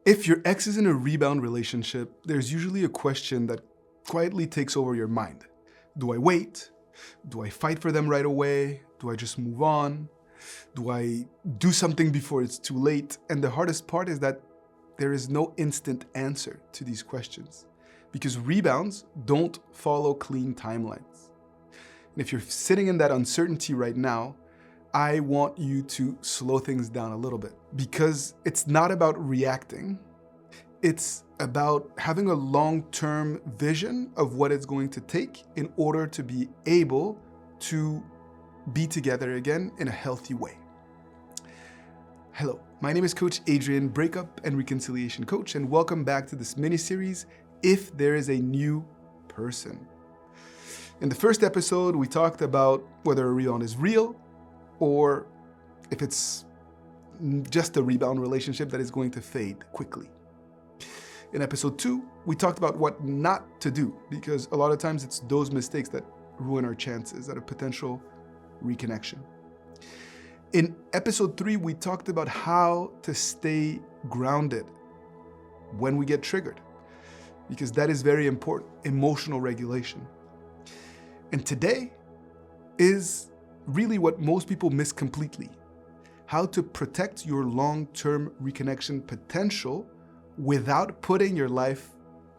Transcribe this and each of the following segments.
If your ex is in a rebound relationship, there's usually a question that quietly takes over your mind. Do I wait? Do I fight for them right away? Do I just move on? Do I do something before it's too late? And the hardest part is that there is no instant answer to these questions because rebounds don't follow clean timelines. And if you're sitting in that uncertainty right now, I want you to slow things down a little bit because it's not about reacting. It's about having a long-term vision of what it's going to take in order to be able to be together again in a healthy way. Hello, my name is Coach Adrian, breakup and reconciliation coach, and welcome back to this mini-series, If There Is a New Person. In the first episode, we talked about whether a rebound is real or if it's just a rebound relationship that is going to fade quickly. In episode 2, we talked about what not to do because a lot of times it's those mistakes that ruin our chances at a potential reconnection. In episode 3, we talked about how to stay grounded when we get triggered because that is very important, emotional regulation. And today is really what most people miss completely, how to protect your long-term reconnection potential without putting your life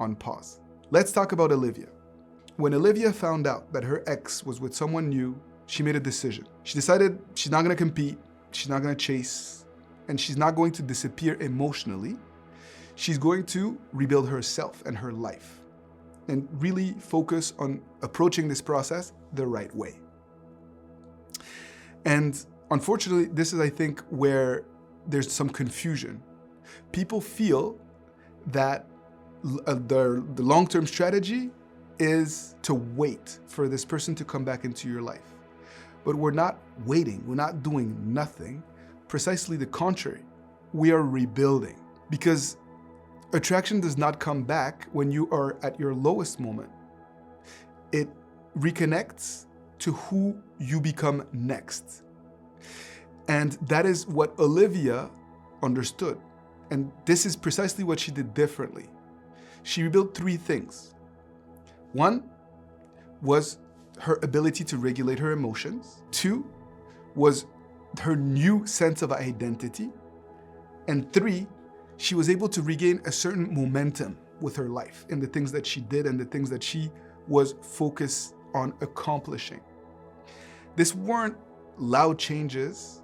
on pause. Let's talk about Olivia. When Olivia found out that her ex was with someone new, she made a decision. She decided she's not gonna compete, she's not gonna chase, and she's not going to disappear emotionally. She's going to rebuild herself and her life and really focus on approaching this process the right way. And unfortunately, this is, I think, where there's some confusion. People feel that the long-term strategy is to wait for this person to come back into your life. But we're not waiting, we're not doing nothing. Precisely the contrary, we are rebuilding because attraction does not come back when you are at your lowest moment. It reconnects to who you become next. And that is what Olivia understood. And this is precisely what she did differently. She rebuilt 3 things. One was her ability to regulate her emotions. 2 was her new sense of identity. And 3, she was able to regain a certain momentum with her life in the things that she did and the things that she was focused on accomplishing. This weren't loud changes,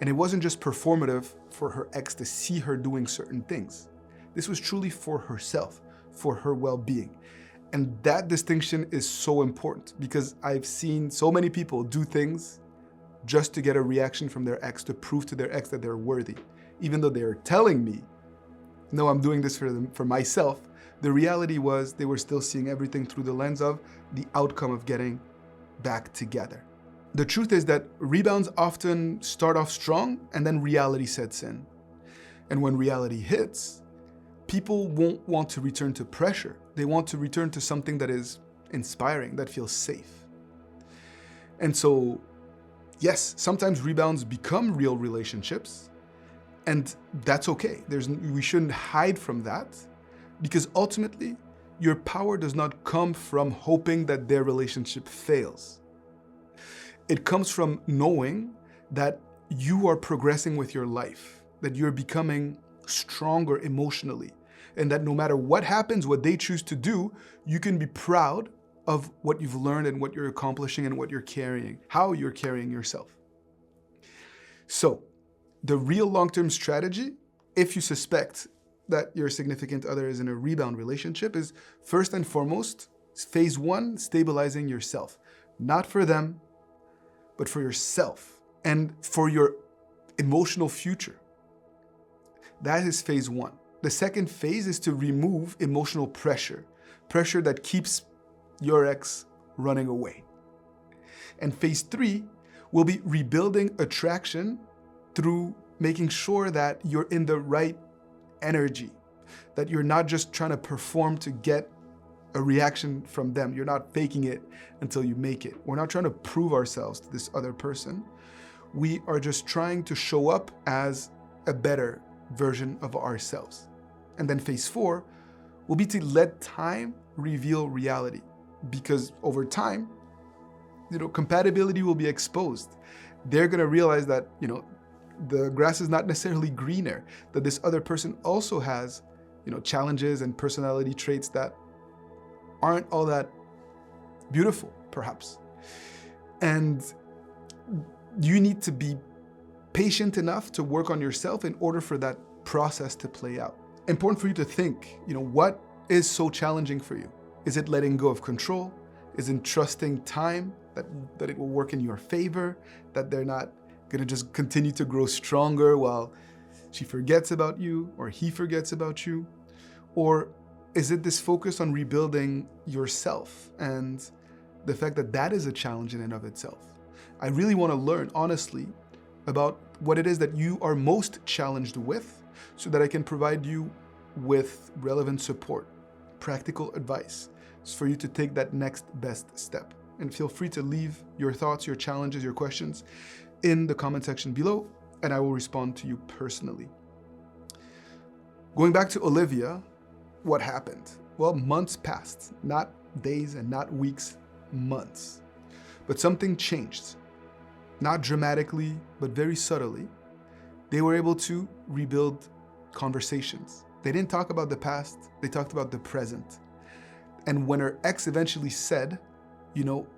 and it wasn't just performative for her ex to see her doing certain things. This was truly for herself, for her well-being. And that distinction is so important because I've seen so many people do things just to get a reaction from their ex, to prove to their ex that they're worthy. Even though they're telling me, no, I'm doing this for myself, the reality was they were still seeing everything through the lens of the outcome of getting back together. The truth is that rebounds often start off strong and then reality sets in. And when reality hits, people won't want to return to pressure. They want to return to something that is inspiring, that feels safe. And so, yes, sometimes rebounds become real relationships, and that's okay. We shouldn't hide from that because ultimately, your power does not come from hoping that their relationship fails. It comes from knowing that you are progressing with your life, that you're becoming stronger emotionally, and that no matter what happens, what they choose to do, you can be proud of what you've learned and what you're accomplishing and what you're carrying, how you're carrying yourself. So, the real long-term strategy, if you suspect that your significant other is in a rebound relationship, is first and foremost, phase 1, stabilizing yourself. Not for them, but for yourself and for your emotional future. That is phase 1. The second phase is to remove emotional pressure that keeps your ex running away. And phase 3 will be rebuilding attraction through making sure that you're in the right energy, that you're not just trying to perform to get a reaction from them. You're not faking it until you make it. We're not trying to prove ourselves to this other person. We are just trying to show up as a better version of ourselves. And then phase 4 will be to let time reveal reality. Because over time, compatibility will be exposed. They're going to realize that, the grass is not necessarily greener, that this other person also has, challenges and personality traits that aren't all that beautiful, perhaps. And you need to be patient enough to work on yourself in order for that process to play out. Important for you to think, what is so challenging for you? Is it letting go of control? Is it trusting time that it will work in your favor, that they're not going to just continue to grow stronger while she forgets about you or he forgets about you? Or is it this focus on rebuilding yourself and the fact that that is a challenge in and of itself? I really want to learn, honestly, about what it is that you are most challenged with so that I can provide you with relevant support, practical advice for you to take that next best step. And feel free to leave your thoughts, your challenges, your questions in the comment section below, and I will respond to you personally. Going back to Olivia, what happened? Well, months passed, not days and not weeks, months. But something changed. Not dramatically, but very subtly. They were able to rebuild conversations. They didn't talk about the past, they talked about the present. And when her ex eventually said,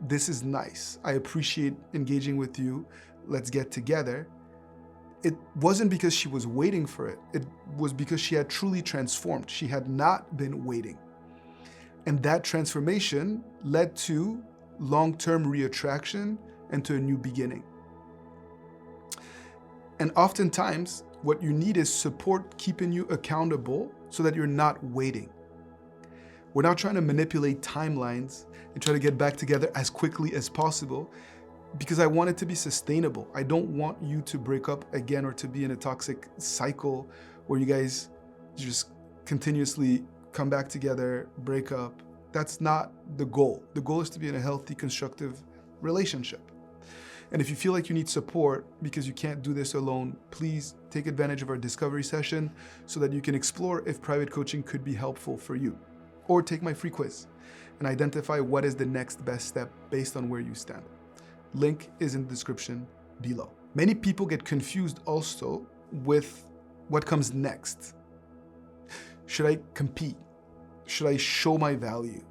this is nice, I appreciate engaging with you, let's get together, it wasn't because she was waiting for it. It was because she had truly transformed. She had not been waiting. And that transformation led to long-term reattraction and to a new beginning. And oftentimes, what you need is support keeping you accountable so that you're not waiting. We're not trying to manipulate timelines and try to get back together as quickly as possible because I want it to be sustainable. I don't want you to break up again or to be in a toxic cycle where you guys just continuously come back together, break up. That's not the goal. The goal is to be in a healthy, constructive relationship. And if you feel like you need support because you can't do this alone, please take advantage of our discovery session so that you can explore if private coaching could be helpful for you. Or take my free quiz and identify what is the next best step based on where you stand. Link is in the description below. Many people get confused also with what comes next. Should I compete? Should I show my value?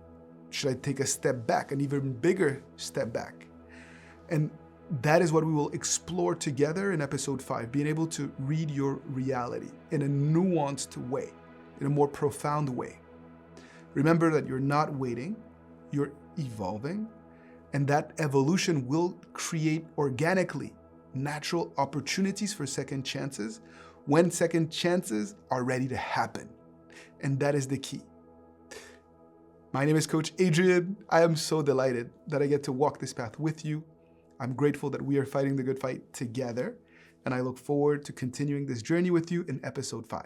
Should I take a step back, an even bigger step back? And that is what we will explore together in episode 5, being able to read your reality in a nuanced way, in a more profound way. Remember that you're not waiting, you're evolving, and that evolution will create organically natural opportunities for second chances when second chances are ready to happen. And that is the key. My name is Coach Adrian. I am so delighted that I get to walk this path with you. I'm grateful that we are fighting the good fight together, and I look forward to continuing this journey with you in episode 5.